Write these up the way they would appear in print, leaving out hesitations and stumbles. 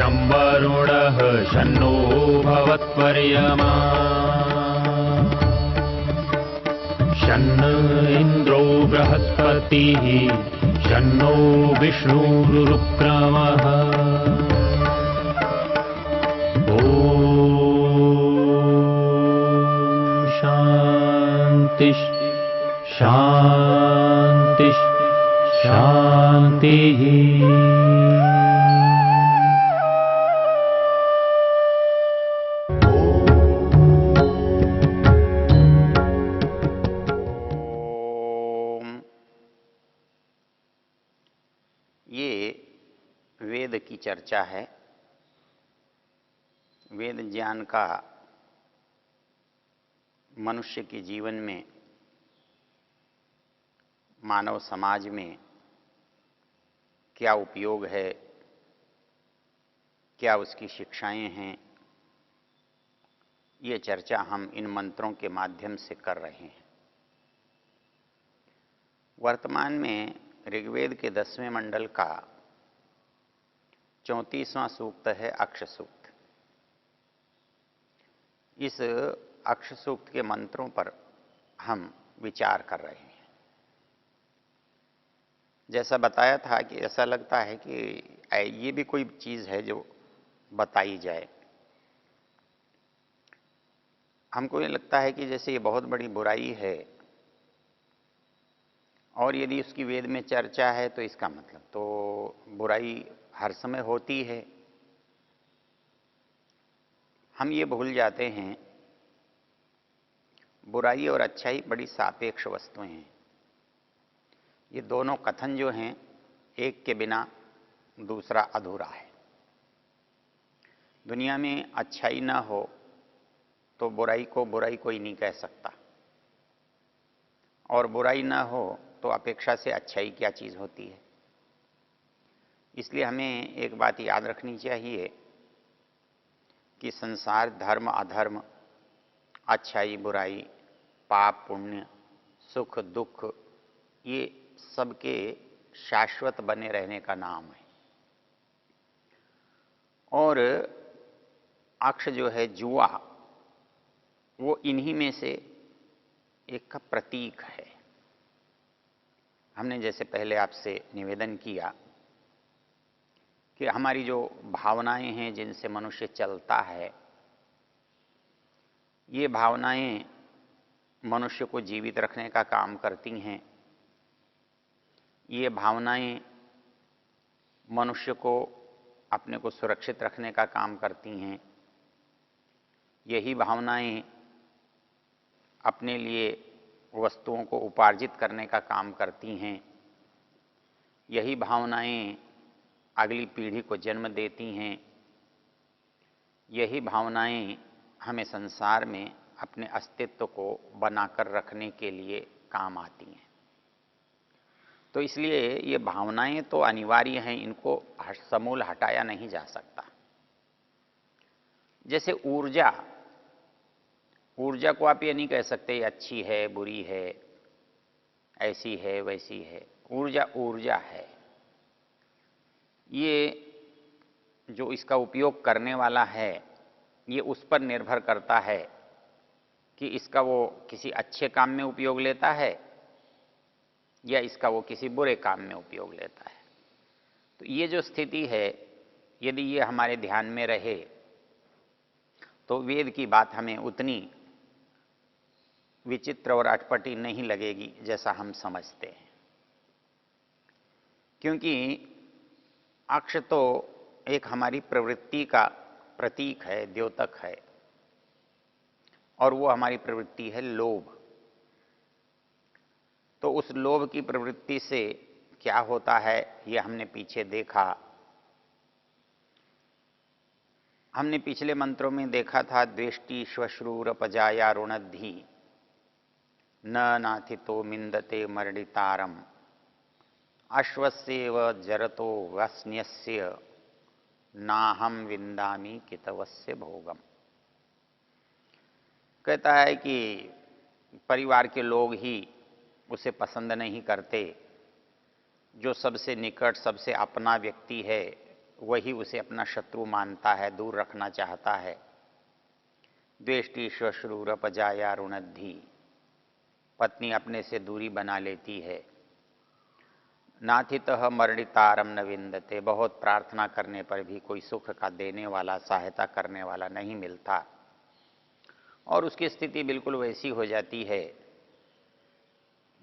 शं वरुणः शन्नो भवत्वर्यमा शन्न इन्द्रो बृहस्पतिः शन्नो विष्णुरुक्रमः ॐ शान्ति शान्ति शान्तिः। वेद की चर्चा है। वेद ज्ञान का मनुष्य के जीवन में, मानव समाज में क्या उपयोग है, क्या उसकी शिक्षाएं हैं, ये चर्चा हम इन मंत्रों के माध्यम से कर रहे हैं। वर्तमान में ऋग्वेद के 10वें मंडल का 34वां सूक्त है अक्ष सूक्त। इस अक्ष सूक्त के मंत्रों पर हम विचार कर रहे हैं। जैसा बताया था कि ऐसा लगता है कि ये भी कोई चीज़ है जो बताई जाए। हमको ये लगता है कि जैसे ये बहुत बड़ी बुराई है और यदि उसकी वेद में चर्चा है तो इसका मतलब तो बुराई हर समय होती है। हम ये भूल जाते हैं बुराई और अच्छाई बड़ी सापेक्ष वस्तुएं हैं। ये दोनों कथन जो हैं, एक के बिना दूसरा अधूरा है। दुनिया में अच्छाई ना हो तो बुराई को बुराई कोई नहीं कह सकता, और बुराई ना हो तो अपेक्षा से अच्छाई क्या चीज़ होती है। इसलिए हमें एक बात याद रखनी चाहिए कि संसार धर्म अधर्म, अच्छाई बुराई, पाप पुण्य, सुख दुख, ये सबके शाश्वत बने रहने का नाम है। और अक्ष जो है जुआ, वो इन्हीं में से एक का प्रतीक है। हमने जैसे पहले आपसे निवेदन किया कि हमारी जो भावनाएं हैं जिनसे मनुष्य चलता है, ये भावनाएं मनुष्य को जीवित रखने का काम करती हैं। ये भावनाएं मनुष्य को अपने को सुरक्षित रखने का काम करती हैं। यही भावनाएं अपने लिए वस्तुओं को उपार्जित करने का काम करती हैं। यही भावनाएं अगली पीढ़ी को जन्म देती हैं। यही भावनाएं हमें संसार में अपने अस्तित्व को बनाकर रखने के लिए काम आती हैं। तो इसलिए ये भावनाएं तो अनिवार्य हैं, इनको समूल हटाया नहीं जा सकता। जैसे ऊर्जा, ऊर्जा को आप ये नहीं कह सकते ये अच्छी है बुरी है, ऐसी है वैसी है। ऊर्जा ऊर्जा है। ये जो इसका उपयोग करने वाला है, ये उस पर निर्भर करता है कि इसका वो किसी अच्छे काम में उपयोग लेता है या इसका वो किसी बुरे काम में उपयोग लेता है। तो ये जो स्थिति है, यदि ये हमारे ध्यान में रहे तो वेद की बात हमें उतनी विचित्र और अटपटी नहीं लगेगी जैसा हम समझते हैं। क्योंकि अक्ष तो एक हमारी प्रवृत्ति का प्रतीक है, द्योतक है, और वो हमारी प्रवृत्ति है लोभ। तो उस लोभ की प्रवृत्ति से क्या होता है ये हमने पीछे देखा। हमने पिछले मंत्रों में देखा था, द्वेष्टि श्वश्रूरपजाया रुणद्धि न नाथितो मिंदते मर्डितारम अश्वस्येव जरतो वस्न्यस्य नाहम विंदामी कितवस्य भोगम। कहता है कि परिवार के लोग ही उसे पसंद नहीं करते, जो सबसे निकट सबसे अपना व्यक्ति है वही उसे अपना शत्रु मानता है, दूर रखना चाहता है। द्वेष्टि श्वश्रूरपजाया रुणद्धि, पत्नी अपने से दूरी बना लेती है। नाथितः मर्डितारम न विंदते, बहुत प्रार्थना करने पर भी कोई सुख का देने वाला, सहायता करने वाला नहीं मिलता। और उसकी स्थिति बिल्कुल वैसी हो जाती है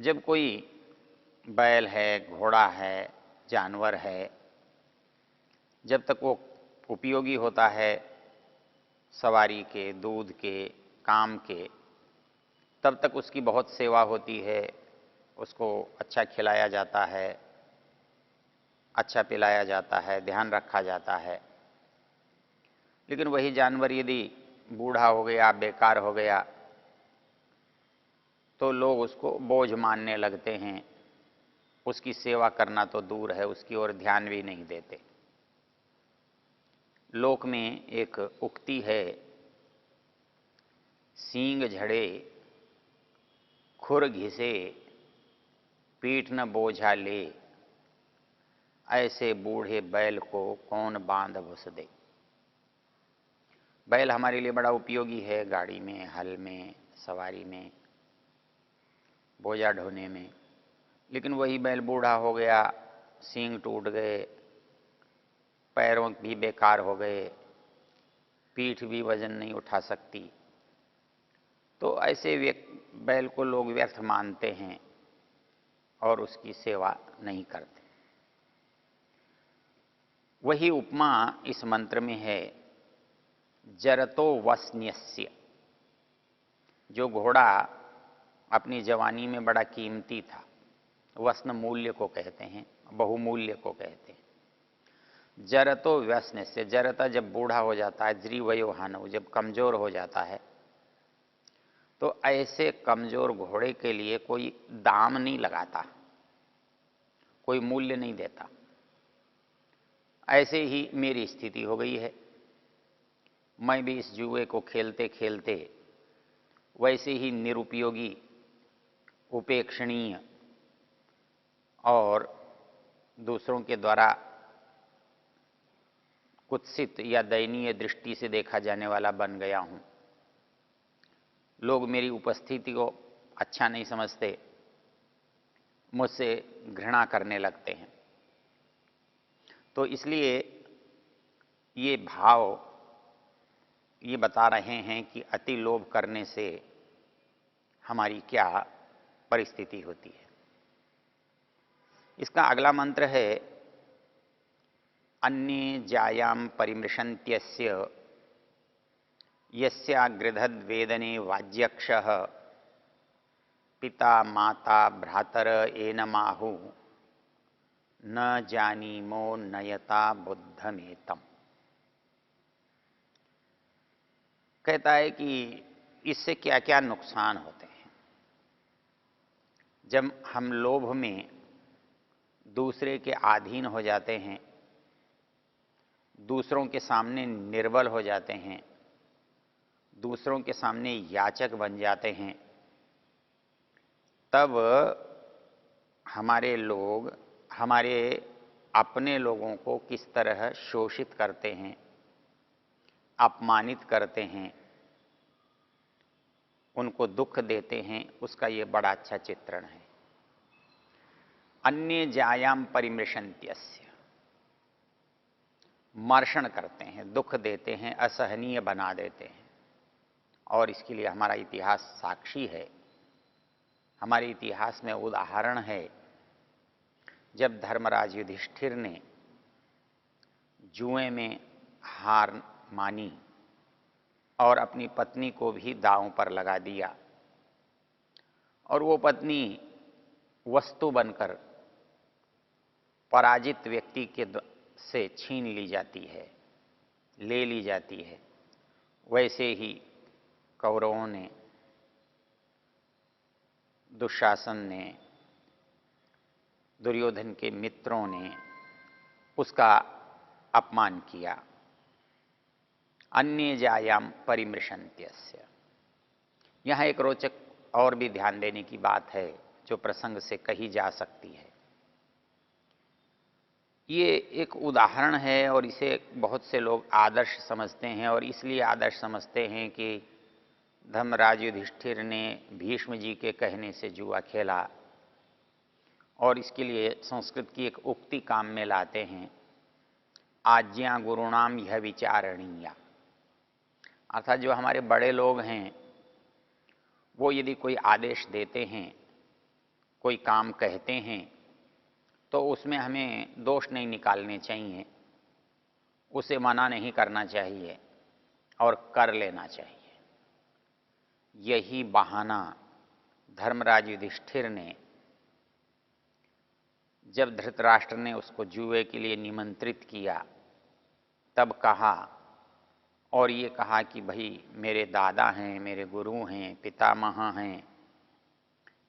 जब कोई बैल है, घोड़ा है, जानवर है, जब तक वो उपयोगी होता है सवारी के, दूध के, काम के, तब तक उसकी बहुत सेवा होती है, उसको अच्छा खिलाया जाता है, अच्छा पिलाया जाता है, ध्यान रखा जाता है। लेकिन वही जानवर यदि बूढ़ा हो गया, बेकार हो गया, तो लोग उसको बोझ मानने लगते हैं, उसकी सेवा करना तो दूर है, उसकी ओर ध्यान भी नहीं देते। लोक में एक उक्ति है, सींग झड़े खुर घिसे पीठ न बोझा ले, ऐसे बूढ़े बैल को कौन बांध घुस दे। बैल हमारे लिए बड़ा उपयोगी है, गाड़ी में, हल में, सवारी में, बोझा ढोने में। लेकिन वही बैल बूढ़ा हो गया, सींग टूट गए, पैरों भी बेकार हो गए, पीठ भी वजन नहीं उठा सकती, तो ऐसे बैल को लोग व्यर्थ मानते हैं और उसकी सेवा नहीं करते। वही उपमा इस मंत्र में है, जरतो वस्न्यस्य। जो घोड़ा अपनी जवानी में बड़ा कीमती था, वस्न मूल्य को कहते हैं, बहुमूल्य को कहते हैं। जरतो व्यसन से, जरता जब बूढ़ा हो जाता है, ज्रीवयोहानव, जब कमजोर हो जाता है, तो ऐसे कमजोर घोड़े के लिए कोई दाम नहीं लगाता, कोई मूल्य नहीं देता। ऐसे ही मेरी स्थिति हो गई है। मैं भी इस जुए को खेलते खेलते वैसे ही निरुपयोगी, उपेक्षणीय और दूसरों के द्वारा कुत्सित या दयनीय दृष्टि से देखा जाने वाला बन गया हूं। लोग मेरी उपस्थिति को अच्छा नहीं समझते, मुझसे घृणा करने लगते हैं। तो इसलिए ये भाव ये बता रहे हैं कि अति लोभ करने से हमारी क्या परिस्थिति होती है। इसका अगला मंत्र है, अन्ये जायाम परिमृशन्त्यस्य यस्यागृधद्वेदने वाज्यक्षः पिता माता भ्रातर एनमाहु न जानीमो नयता बुद्धमेतम। कहता है कि इससे क्या क्या नुकसान होते हैं। जब हम लोभ में दूसरे के अधीन हो जाते हैं, दूसरों के सामने निर्बल हो जाते हैं, दूसरों के सामने याचक बन जाते हैं, तब हमारे लोग हमारे अपने लोगों को किस तरह शोषित करते हैं, अपमानित करते हैं, उनको दुख देते हैं, उसका ये बड़ा अच्छा चित्रण है। अन्य जायाम परिमृशन्त्यस्य, मर्षण करते हैं, दुख देते हैं, असहनीय बना देते हैं। और इसके लिए हमारा इतिहास साक्षी है। हमारे इतिहास में उदाहरण है, जब धर्मराज युधिष्ठिर ने जुए में हार मानी और अपनी पत्नी को भी दांव पर लगा दिया, और वो पत्नी वस्तु बनकर पराजित व्यक्ति के से छीन ली जाती है, ले ली जाती है। वैसे ही कौरवों ने, दुशासन ने, दुर्योधन के मित्रों ने उसका अपमान किया। अन्य जायाम परिमृशन्त्यस्य। यहाँ एक रोचक और भी ध्यान देने की बात है, जो प्रसंग से कही जा सकती है। ये एक उदाहरण है और इसे बहुत से लोग आदर्श समझते हैं और इसलिए आदर्श समझते हैं कि धर्मराज युधिष्ठिर ने भीष्म जी के कहने से जुआ खेला और इसके लिए संस्कृत की एक उक्ति काम में लाते हैं, आज्ञा गुरुणाम यह विचारणीया। अर्थात जो हमारे बड़े लोग हैं वो यदि कोई आदेश देते हैं, कोई काम कहते हैं, तो उसमें हमें दोष नहीं निकालने चाहिए, उसे मना नहीं करना चाहिए और कर लेना चाहिए। यही बहाना धर्मराज युधिष्ठिर ने, जब धृतराष्ट्र ने उसको जुए के लिए निमंत्रित किया तब कहा, और ये कहा कि भाई मेरे दादा हैं, मेरे गुरु हैं, पितामह हैं,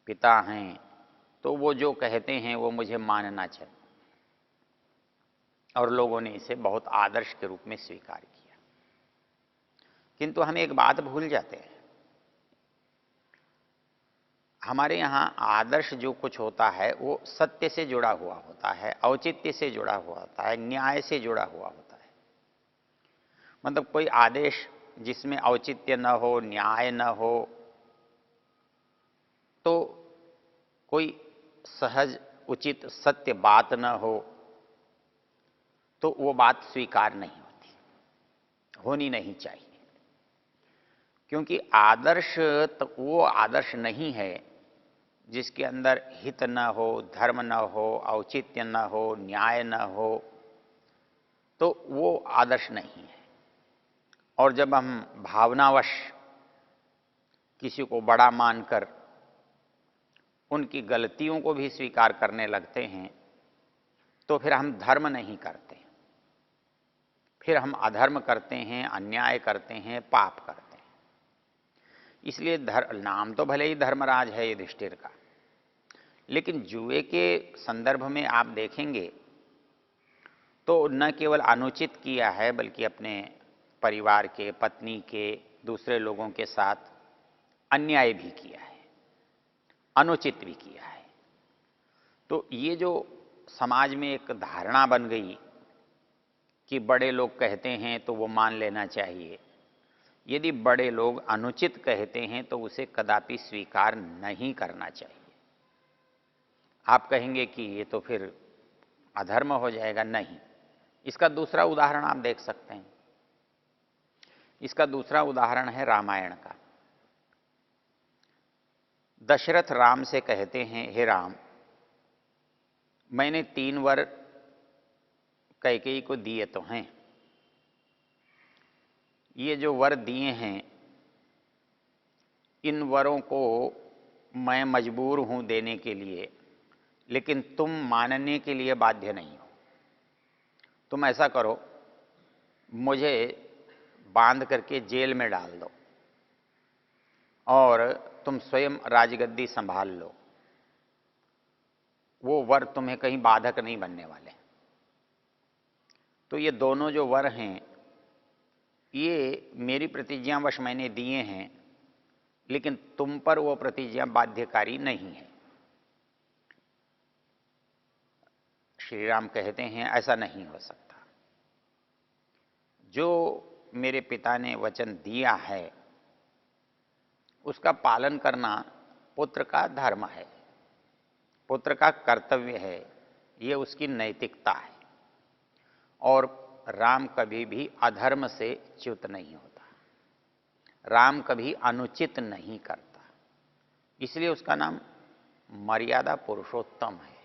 पिता हैं, तो वो जो कहते हैं वो मुझे मानना चाहिए। और लोगों ने इसे बहुत आदर्श के रूप में स्वीकार किया। किंतु हम एक बात भूल जाते हैं, हमारे यहाँ आदर्श जो कुछ होता है वो सत्य से जुड़ा हुआ होता है, औचित्य से जुड़ा हुआ होता है, न्याय से जुड़ा हुआ होता है। मतलब कोई आदेश जिसमें औचित्य न हो, न्याय न हो, तो कोई सहज उचित सत्य बात न हो, तो वो बात स्वीकार नहीं होती, होनी नहीं चाहिए। क्योंकि आदर्श तो वो आदर्श नहीं है जिसके अंदर हित न हो, धर्म न हो, औचित्य न हो, न्याय न हो, तो वो आदर्श नहीं है। और जब हम भावनावश किसी को बड़ा मानकर उनकी गलतियों को भी स्वीकार करने लगते हैं तो फिर हम धर्म नहीं करते, फिर हम अधर्म करते हैं, अन्याय करते हैं, पाप करते हैं। इसलिए नाम तो भले ही धर्मराज है युधिष्ठिर का, लेकिन जुए के संदर्भ में आप देखेंगे तो न केवल अनुचित किया है बल्कि अपने परिवार के, पत्नी के, दूसरे लोगों के साथ अन्याय भी किया है, अनुचित भी किया है। तो ये जो समाज में एक धारणा बन गई कि बड़े लोग कहते हैं तो वो मान लेना चाहिए, यदि बड़े लोग अनुचित कहते हैं तो उसे कदापि स्वीकार नहीं करना चाहिए। आप कहेंगे कि ये तो फिर अधर्म हो जाएगा, नहीं। इसका दूसरा उदाहरण आप देख सकते हैं। इसका दूसरा उदाहरण है रामायण का। दशरथ राम से कहते हैं, हे राम, मैंने 3 वर कैकेयी को दिए तो हैं, ये जो वर दिए हैं इन वरों को मैं मजबूर हूं देने के लिए, लेकिन तुम मानने के लिए बाध्य नहीं हो। तुम ऐसा करो, मुझे बांध करके जेल में डाल दो और तुम स्वयं राजगद्दी संभाल लो, वो वर तुम्हें कहीं बाधक नहीं बनने वाले। तो ये दोनों जो वर हैं ये मेरी प्रतिज्ञावश मैंने दिए हैं, लेकिन तुम पर वो प्रतिज्ञा बाध्यकारी नहीं है। श्री राम कहते हैं ऐसा नहीं हो सकता। जो मेरे पिता ने वचन दिया है उसका पालन करना पुत्र का धर्म है, पुत्र का कर्तव्य है, ये उसकी नैतिकता है। और राम कभी भी अधर्म से च्युत नहीं होता, राम कभी अनुचित नहीं करता, इसलिए उसका नाम मर्यादा पुरुषोत्तम है।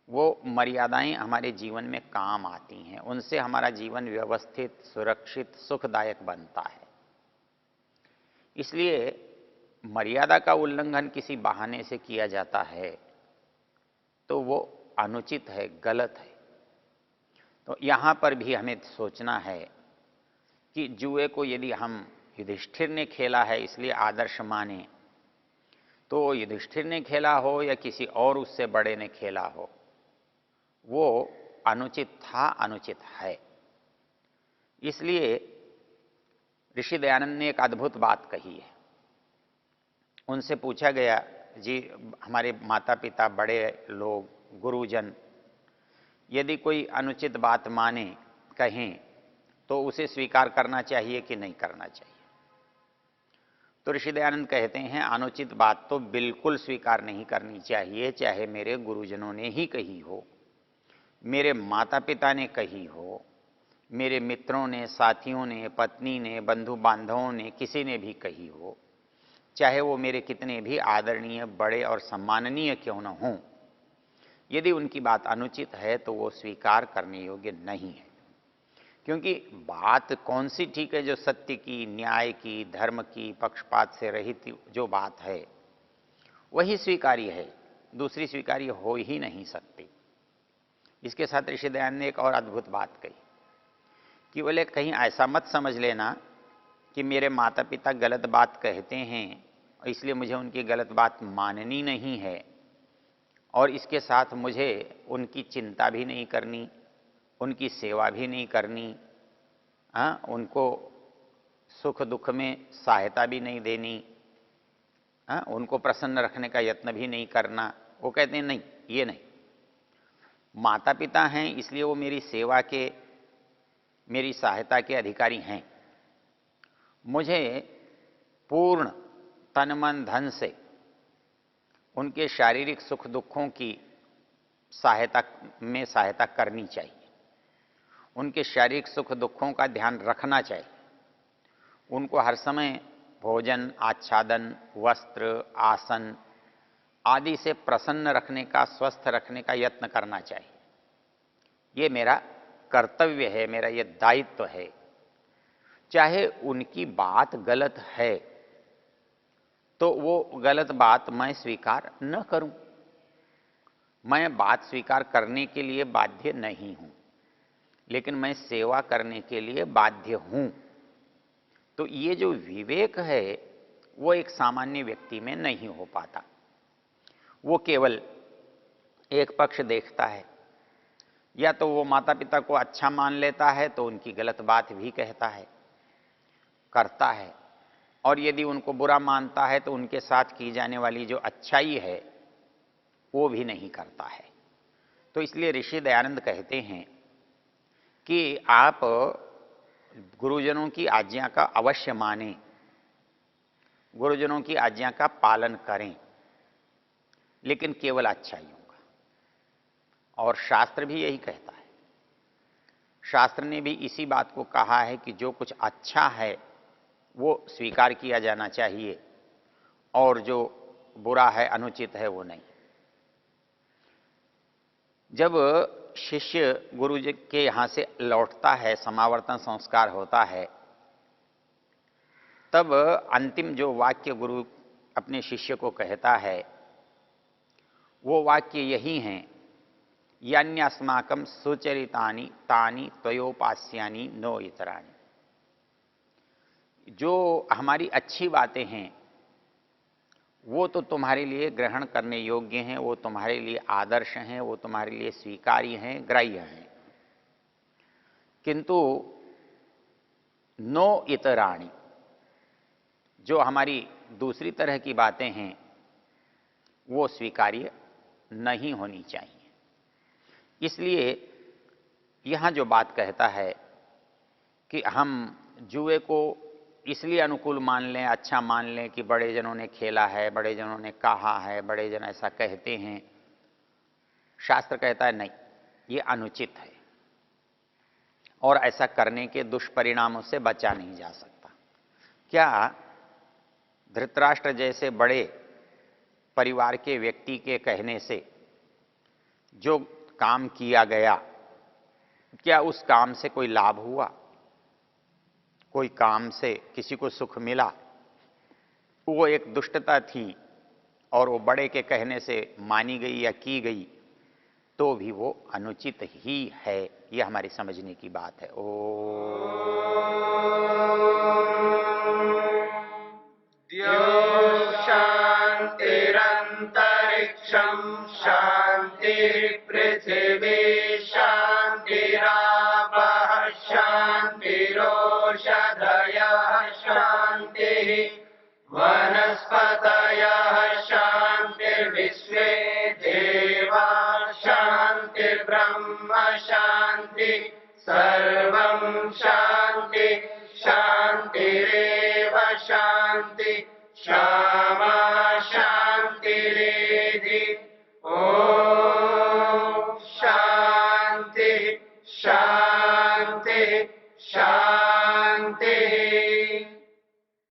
वो मर्यादाएं हमारे जीवन में काम आती हैं, उनसे हमारा जीवन व्यवस्थित, सुरक्षित, सुखदायक बनता है। इसलिए मर्यादा का उल्लंघन किसी बहाने से किया जाता है तो वो अनुचित है, गलत है। तो यहाँ पर भी हमें सोचना है कि जुए को यदि हम युधिष्ठिर ने खेला है इसलिए आदर्श माने, तो युधिष्ठिर ने खेला हो या किसी और उससे बड़े ने खेला हो, वो अनुचित था, अनुचित है। इसलिए ऋषि दयानंद ने एक अद्भुत बात कही है। उनसे पूछा गया, जी हमारे माता पिता, बड़े लोग, गुरुजन यदि कोई अनुचित बात माने, कहें, तो उसे स्वीकार करना चाहिए कि नहीं करना चाहिए? तो ऋषि दयानंद कहते हैं अनुचित बात तो बिल्कुल स्वीकार नहीं करनी चाहिए, चाहे मेरे गुरुजनों ने ही कही हो, मेरे माता पिता ने कही हो, मेरे मित्रों ने, साथियों ने, पत्नी ने, बंधु बांधवों ने, किसी ने भी कही हो, चाहे वो मेरे कितने भी आदरणीय, बड़े और सम्माननीय क्यों न हों, यदि उनकी बात अनुचित है तो वो स्वीकार करने योग्य नहीं है। क्योंकि बात कौन सी ठीक है? जो सत्य की, न्याय की, धर्म की, पक्षपात से रहित जो बात है वही स्वीकार्य है, दूसरी स्वीकार्य हो ही नहीं सकती। इसके साथ ऋषि दयानंद ने एक और अद्भुत बात कही कि बोले कहीं ऐसा मत समझ लेना कि मेरे माता पिता गलत बात कहते हैं इसलिए मुझे उनकी गलत बात माननी नहीं है, और इसके साथ मुझे उनकी चिंता भी नहीं करनी, उनकी सेवा भी नहीं करनी, उनको सुख दुख में सहायता भी नहीं देनी, उनको प्रसन्न रखने का यत्न भी नहीं करना। वो कहते हैं नहीं, ये नहीं, माता पिता हैं इसलिए वो मेरी सेवा के, मेरी सहायता के अधिकारी हैं। मुझे पूर्ण तन मन धन से उनके शारीरिक सुख दुखों की सहायता करनी चाहिए, उनके शारीरिक सुख दुखों का ध्यान रखना चाहिए, उनको हर समय भोजन, आच्छादन, वस्त्र, आसन आदि से प्रसन्न रखने का, स्वस्थ रखने का यत्न करना चाहिए। ये मेरा कर्तव्य है, मेरा ये दायित्व है। चाहे उनकी बात गलत है तो वो गलत बात मैं स्वीकार न करूं, मैं बात स्वीकार करने के लिए बाध्य नहीं हूं, लेकिन मैं सेवा करने के लिए बाध्य हूं। तो ये जो विवेक है वो एक सामान्य व्यक्ति में नहीं हो पाता। वो केवल एक पक्ष देखता है, या तो वो माता पिता को अच्छा मान लेता है तो उनकी गलत बात भी कहता है, करता है, और यदि उनको बुरा मानता है तो उनके साथ की जाने वाली जो अच्छाई है वो भी नहीं करता है। तो इसलिए ऋषि दयानंद कहते हैं कि आप गुरुजनों की आज्ञा का अवश्य मानें, गुरुजनों की आज्ञा का पालन करें, लेकिन केवल अच्छाइयों का। और शास्त्र भी यही कहता है, शास्त्र ने भी इसी बात को कहा है कि जो कुछ अच्छा है वो स्वीकार किया जाना चाहिए, और जो बुरा है, अनुचित है, वो नहीं। जब शिष्य गुरु जी के यहाँ से लौटता है, समावर्तन संस्कार होता है, तब अंतिम जो वाक्य गुरु अपने शिष्य को कहता है वो वाक्य यही हैं, यान्यस्माकं सुचरितानि तानि त्वयोपास्यानि नो इतराणि। जो हमारी अच्छी बातें हैं वो तो तुम्हारे लिए ग्रहण करने योग्य हैं, वो तुम्हारे लिए आदर्श हैं, वो तुम्हारे लिए स्वीकार्य हैं, ग्राह्य हैं, किंतु नो इतराणि, जो हमारी दूसरी तरह की बातें हैं वो स्वीकार्य नहीं होनी चाहिए। इसलिए यहाँ जो बात कहता है कि हम जुए को इसलिए अनुकूल मान लें, अच्छा मान लें कि बड़े जनों ने खेला है, बड़े जनों ने कहा है, बड़े जन ऐसा कहते हैं, शास्त्र कहता है नहीं, ये अनुचित है और ऐसा करने के दुष्परिणामों से बचा नहीं जा सकता। क्या धृतराष्ट्र जैसे बड़े परिवार के व्यक्ति के कहने से जो काम किया गया, क्या उस काम से कोई लाभ हुआ? कोई काम से किसी को सुख मिला? वो एक दुष्टता थी और वो बड़े के कहने से मानी गई या की गई, तो भी वो अनुचित ही है। ये हमारी समझने की बात है। शांतिरंतरिक्षं शांतिर्पृथिवी शांतिरापः शांतिरोषधयः शांतिः वनस्पतयः शांतिर्विश्वे देवा शांतिर्ब्रह्म शान्तिरेव शान्ति शान्ति